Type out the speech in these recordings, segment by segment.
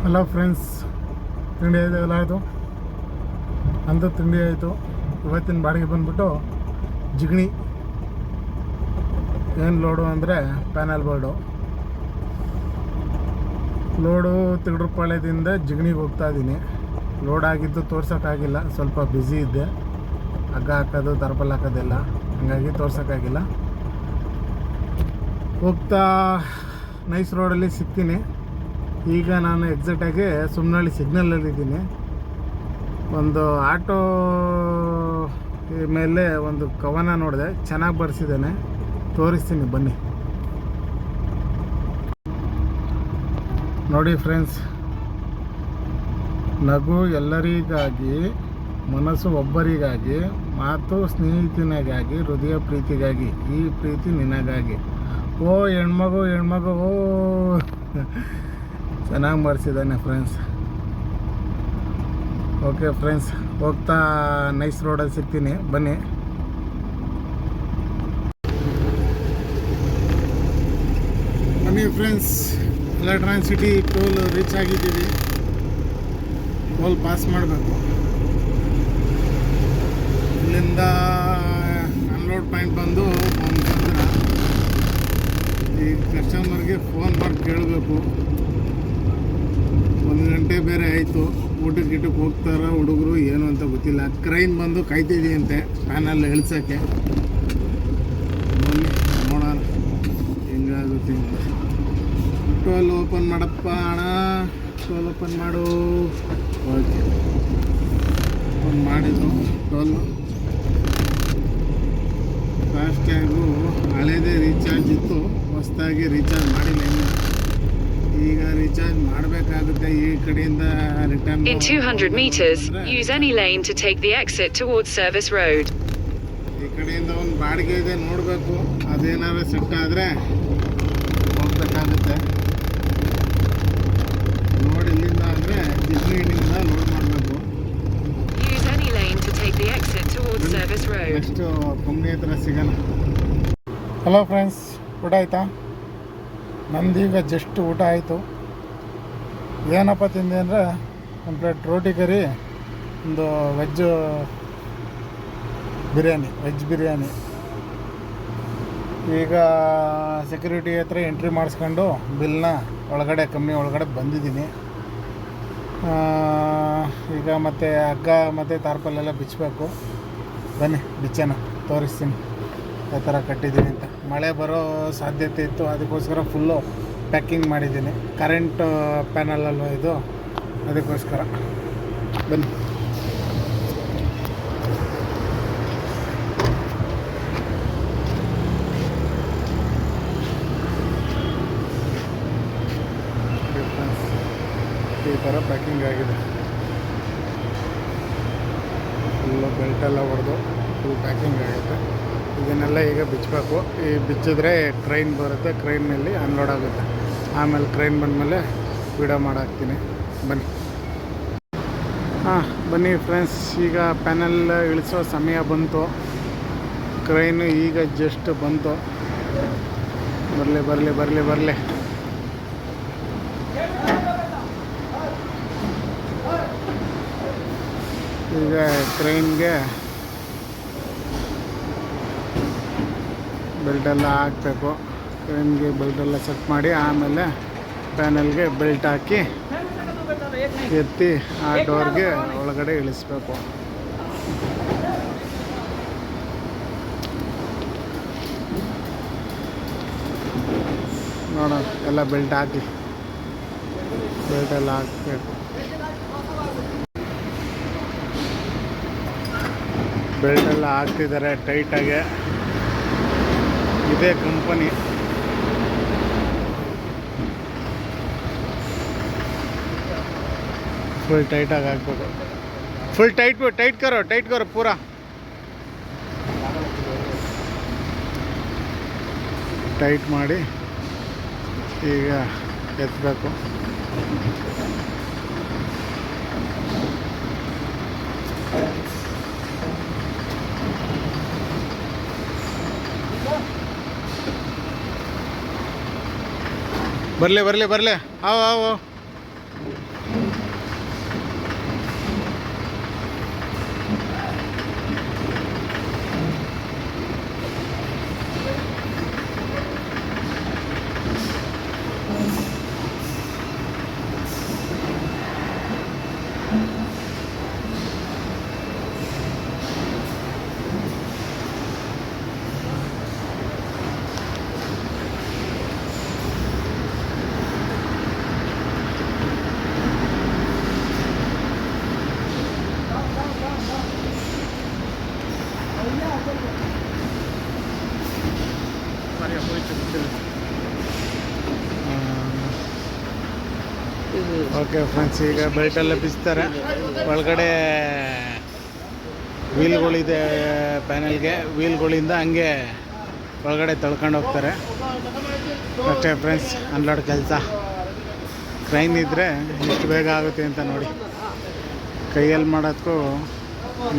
Hello friends, ತಿಂಡಿ ಎಲ್ಲ ಆಯಿತು. ಅಂದು ತಿಂಡಿ ಆಯಿತು. ಇವತ್ತಿನ ಬಾಡಿಗೆ ಬಂದುಬಿಟ್ಟು ಜಿಗಣಿ. ಏನು ಲೋಡು ಅಂದರೆ ಪ್ಯಾನಲ್ ಬೋರ್ಡು ಲೋಡು. ತಿಗಡ್ರಪಾಳ್ಯದಿಂದ ಜಿಗಣಿಗೆ ಹೋಗ್ತಾಯಿದ್ದೀನಿ. ಲೋಡ್ ಆಗಿದ್ದು ತೋರ್ಸೋಕ್ಕಾಗಿಲ್ಲ, ಸ್ವಲ್ಪ ಬ್ಯುಸಿ ಇದ್ದೆ. ಹಗ್ಗ ಹಾಕೋದು ತರ್ಪಲ್ ಹಾಕೋದೆಲ್ಲ, ಹಾಗಾಗಿ ತೋರ್ಸೋಕ್ಕಾಗಿಲ್ಲ. ಹೋಗ್ತಾ ನೈಸ್ ರೋಡಲ್ಲಿ ಸಿಗ್ತೀನಿ. ಈಗ ನಾನು ಎಕ್ಸಾಕ್ಟಾಗಿ ಸುಮ್ಮನಹಳ್ಳಿ ಸಿಗ್ನಲಲ್ಲಿದ್ದೀನಿ. ಒಂದು ಆಟೋ ಮೇಲೆ ಒಂದು ಕವನ ನೋಡಿದೆ, ಚೆನ್ನಾಗಿ ಬರ್ಸಿದ್ದಾನೆ, ತೋರಿಸ್ತೀನಿ ಬನ್ನಿ. ನೋಡಿ ಫ್ರೆಂಡ್ಸ್, ನಗು ಎಲ್ಲರಿಗಾಗಿ, ಮನಸ್ಸು ಒಬ್ಬರಿಗಾಗಿ, ಮಾತು ಸ್ನೇಹಿತನಿಗಾಗಿ, ಹೃದಯ ಪ್ರೀತಿಗಾಗಿ, ಈ ಪ್ರೀತಿ ನಿನಗಾಗಿ. ಓ ಹೆಣ್ಮಗು ಓ ಚೆನ್ನಾಗಿ ಬರ್ಸಿದ್ದಾನೆ ಫ್ರೆಂಡ್ಸ್. ಓಕೆ ಫ್ರೆಂಡ್ಸ್, ಹೋಗ್ತಾ ನೈಸ್ ರೋಡಲ್ಲಿ ಸಿಗ್ತೀನಿ ಬನ್ನಿ. Friends, electronic city toll reach ಆಗಿದ್ದೀವಿ. ಟೋಲ್ ಪಾಸ್ ಮಾಡಬೇಕು. ಇಲ್ಲಿಂದ ಅನ್ಲೋಡ್ ಪಾಯಿಂಟ್ ಬಂದು ಈ ಕಸ್ಟಮರ್ಗೆ ಫೋನ್ ಮಾಡಿ ಕೇಳಬೇಕು. 1 ಗಂಟೆ ಬೇರೆ ಆಯಿತು. ಊಟಕ್ಕೆ ಹೋಗ್ತಾರ ಹುಡುಗರು ಏನು ಅಂತ ಗೊತ್ತಿಲ್ಲ. ಕ್ರೈನ್ ಬಂದು ಕಾಯ್ತಿದೆಯಂತೆ ಪ್ಯಾನಲ್ ಇಳಿಸೋಕ್ಕೆ. ನೋಡೋಣ ಹೆಂಗಾಗುತ್ತೆ. ಟೋಲ್ ಓಪನ್ ಮಾಡಪ್ಪ ಅಣ್ಣ, ಟೋಲ್ ಓಪನ್ ಮಾಡು. ಓಕೆ, ಓಪನ್ ಮಾಡಿದ್ರು ಟೋಲ್. ಫಾಸ್ಟ್ಯಾಗು ಹಳೇದೇ ರೀಚಾರ್ಜ್ ಇತ್ತು, ಹೊಸದಾಗಿ ರೀಚಾರ್ಜ್ ಮಾಡಿಲ್ಲ ಇನ್ನು. ಈಗ ರೀಚಾರ್ಜ್ ಮಾಡಬೇಕಾಗುತ್ತೆ. ಈ ಕಡೆಯಿಂದ return. In 200 meters, use any lane to take the exit towards Service Road. ಈ ಕಡೆಯಿಂದ ಒಂದು ಬಾಡಿಗೆ ಇದೆ, ನೋಡಬೇಕು. ಅದೇನಾದ್ರು ಸೆಟ್ ಆದರೆ ಹೋಗ್ಬೇಕಾಗುತ್ತೆ. ನೋಡಿ ಇಲ್ಲಿಂದ ಅಂದರೆ ಜಿಗ್ನಿಯಿಂದ ಲೋಡ್ ಮಾಡಬೇಕು. Use any lane to take the exit towards Service Road. Next company ಹತ್ರ ಸಿಗೋಣ. ಹಲೋ ಫ್ರೆಂಡ್ಸ್, ಊಟ ಆಯಿತಾ? ನಮ್ಮದೀಗ ಜಸ್ಟ್ ಊಟ ಆಯಿತು. ಏನಪ್ಪ ತಿಂದೆ ಅಂದರೆ ಒಂದು ಪ್ಲೇಟ್ ರೋಟಿ ಕರಿ, ಒಂದು ವೆಜ್ ಬಿರಿಯಾನಿ. ಈಗ ಸೆಕ್ಯೂರಿಟಿ ಹತ್ರ ಎಂಟ್ರಿ ಮಾಡಿಸ್ಕೊಂಡು ಬಿಲ್ನ ಒಳಗಡೆ, ಕಂಪ್ನಿ ಒಳಗಡೆ ಬಂದಿದ್ದೀನಿ. ಈಗ ಮತ್ತೆ ಹಗ್ಗ ಮತ್ತು ತಾರ್ಪಲ್ಲೆಲ್ಲ ಬಿಚ್ಚಬೇಕು. ಬನ್ನಿ ಬಿಚ್ಚೋಣ, ತೋರಿಸ್ತೀನಿ ಯಾವ ಥರ ಕಟ್ಟಿದ್ದೀನಿ ಅಂತ. ಮಳೆ ಬರೋ ಸಾಧ್ಯತೆ ಇತ್ತು, ಅದಕ್ಕೋಸ್ಕರ ಫುಲ್ಲು ಪ್ಯಾಕಿಂಗ್ ಮಾಡಿದ್ದೀನಿ. ಕರೆಂಟ್ ಪ್ಯಾನಲ್ ಅಲ್ವ ಇದು, ಅದಕ್ಕೋಸ್ಕರ. ಬನ್ನಿ. ಈ ಥರ ಪ್ಯಾಕಿಂಗ್ ಆಗಿದೆ. ಫುಲ್ಲು ಬೆಲ್ಟೆಲ್ಲ ಹೊಡೆದು ಫುಲ್ ಪ್ಯಾಕಿಂಗ್ ಆಗುತ್ತೆ. ಇದನ್ನೆಲ್ಲ ಈಗ ಬಿಚ್ಚಬೇಕು. ಈ ಬಿಚ್ಚಿದ್ರೆ ಕ್ರೈನ್ ಬರುತ್ತೆ, ಕ್ರೈನ್ನಲ್ಲಿ ಅನ್ಲೋಡ್ ಆಗುತ್ತೆ. ಆಮೇಲೆ ಕ್ರೈನ್ ಬಂದಮೇಲೆ ವಿಡಿಯೋ ಮಾಡಾಕ್ತೀನಿ. ಬನ್ನಿ. ಬನ್ನಿ ಫ್ರೆಂಡ್ಸ್, ಈಗ ಪ್ಯಾನಲ್ ಇಳಿಸೋ ಸಮಯ ಬಂತು. ಕ್ರೈನು ಈಗ ಜಸ್ಟ್ ಬಂತು. ಬರಲಿ. ಈಗ ಕ್ರೈನ್ಗೆ ಬೆಲ್ಟೆಲ್ಲ ಹಾಕಬೇಕು. ಕ್ರೈನ್ಗೆ ಬೆಲ್ಟೆಲ್ಲ ಸೆಟ್ ಮಾಡಿ ಆಮೇಲೆ ಪ್ಯಾನಲ್ಗೆ ಬೆಲ್ಟ್ ಹಾಕಿ ಎತ್ತಿ ಆ ಡೋರ್ಗೆ ಒಳಗಡೆ ಇಳಿಸ್ಬೇಕು. ನೋಡೋಣ, ಎಲ್ಲ ಬೆಲ್ಟೆಲ್ಲ ಹಾಕಬೇಕು. ಬೆಲ್ಟೆಲ್ಲ ಹಾಕ್ತಿದ್ದಾರೆ ಟೈಟಾಗೆ. ಇದೇ ಕಂಪನಿ. ಫುಲ್ ಟೈಟಾಗಿ ಹಾಕ್ಬೇಕು. ಫುಲ್ ಟೈಟ್ ಕರೋ ಪೂರಾ ಟೈಟ್ ಮಾಡಿ ಈಗ ಎತ್ತಬೇಕು. ಬರಲೆ आओ आओ ಓಕೆ ಫ್ರೆಂಡ್ಸ್, ಈಗ ಬೆಲ್ಟೆಲ್ಲ ಬಿಚ್ತಾರೆ. ಒಳಗಡೆ ವೀಲ್ಗಳಿದೆ ಪ್ಯಾನಲ್ಗೆ, ವೀಲ್ಗಳಿಂದ ಹಂಗೆ ಒಳಗಡೆ ತಳ್ಕೊಂಡು ಹೋಗ್ತಾರೆ ಅಷ್ಟೇ ಫ್ರೆಂಡ್ಸ್. ಅನ್ಲೋಡ್ ಕೆಲಸ ಕ್ರೈನ್ ಇದ್ದರೆ ಎಷ್ಟು ಬೇಗ ಆಗುತ್ತೆ ಅಂತ ನೋಡಿ. ಕೈಯಲ್ಲಿ ಮಾಡೋದಕ್ಕೂ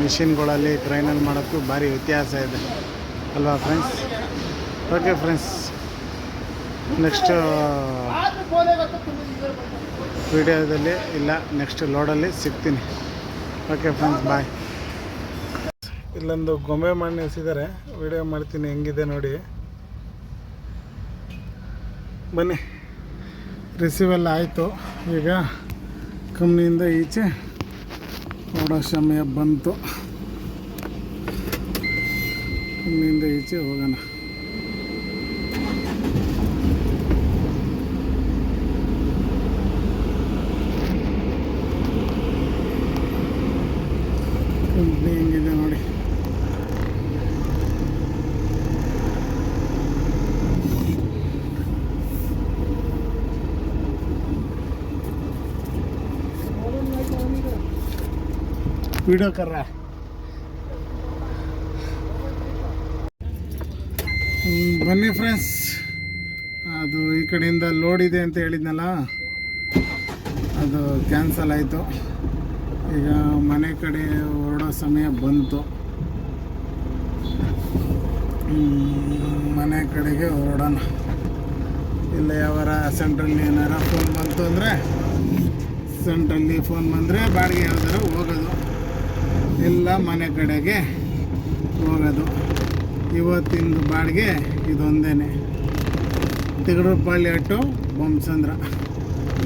ಮಿಷಿನ್ಗಳಲ್ಲಿ ಕ್ರೈನಲ್ಲಿ ಮಾಡೋದಕ್ಕೂ ಭಾರಿ ವ್ಯತ್ಯಾಸ ಇದೆ ಅಲ್ವಾ ಫ್ರೆಂಡ್ಸ್. ಓಕೆ ಫ್ರೆಂಡ್ಸ್, ನೆಕ್ಸ್ಟು ವಿಡಿಯೋದಲ್ಲಿ ಇಲ್ಲ ನೆಕ್ಸ್ಟ್ ಲೋಡಲ್ಲಿ ಸಿಗ್ತೀನಿ. ಓಕೆ ಫ್ರೆಂಡ್ಸ್, ಬಾಯ್. ಇಲ್ಲೊಂದು ಗೊಂಬೆ ಮಾಡಿ ನಿಲ್ಸಿದ್ದಾರೆ, ವಿಡಿಯೋ ಮಾಡ್ತೀನಿ ಹೆಂಗಿದೆ ನೋಡಿ. ಬನ್ನಿ, ರಿಸೀವೆಲ್ಲ ಆಯಿತು. ಈಗ ಕಂಪ್ನಿಯಿಂದ ಈಚೆ ನೋಡೋ ಸಮಯ ಬಂತು. ಕಂಪ್ನಿಯಿಂದ ಈಚೆ ಹೋಗೋಣ. ಕಂಪ್ನಿ ಹೆಂಗಿದೆ ನೋಡಿ. ವಿಡಿಯೋ ಕರ್ರ ಬನ್ನಿ ಫ್ರೆಂಡ್ಸ್, ಅದು ಈ ಕಡೆಯಿಂದ ಲೋಡ್ ಇದೆ ಅಂತ ಹೇಳಿದ್ನಲ್ಲ, ಅದು ಕ್ಯಾನ್ಸಲ್ ಆಯಿತು. ಈಗ ಮನೆ ಕಡೆ ಹೊರಡೋ ಸಮಯ ಬಂತು. ಮನೆ ಕಡೆಗೆ ಹೊರಡೋಣ. ಇಲ್ಲ ಯಾವಾರ ಸೆಂಟ್ರಲ್ಲಿ ಏನಾರ ಫೋನ್ ಬಂತು ಅಂದರೆ, ಸೆಂಟ್ರಲ್ಲಿ ಫೋನ್ ಬಂದರೆ ಬಾಡಿಗೆ ಯಾವ್ದಾರ ಹೋಗೋದು, ಇಲ್ಲ ಮನೆ ಕಡೆಗೆ ಹೋಗೋದು. ಇವತ್ತಿಂದು ಬಾಡಿಗೆ ಇದೊಂದೇ, ತಿಗಡೂರುಪಳ್ಳಿ ಟು ಬೊಮ್ಮಸಂದ್ರ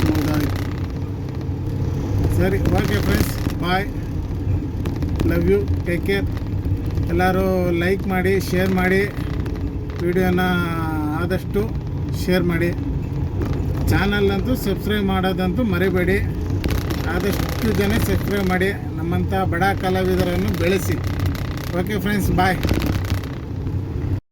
ಮುಗಿದೋಯ್ತು. ಸರಿ, okay friends, bye, love you, take care. ಎಲ್ಲರೂ ಲೈಕ್ ಮಾಡಿ, ಶೇರ್ ಮಾಡಿ, ವಿಡಿಯೋನ ಆದಷ್ಟು ಶೇರ್ ಮಾಡಿ. ಚಾನಲ್ನಂತೂ ಸಬ್ಸ್ಕ್ರೈಬ್ ಮಾಡೋದಂತೂ ಮರಿಬೇಡಿ. ಆದಷ್ಟು ಜನ ಸಬ್ಸ್ಕ್ರೈಬ್ ಮಾಡಿ, ನಮ್ಮಂಥ ಬಡ ಕಲಾವಿದರನ್ನು ಬೆಳೆಸಿ. ಓಕೆ ಫ್ರೆಂಡ್ಸ್, ಬಾಯ್.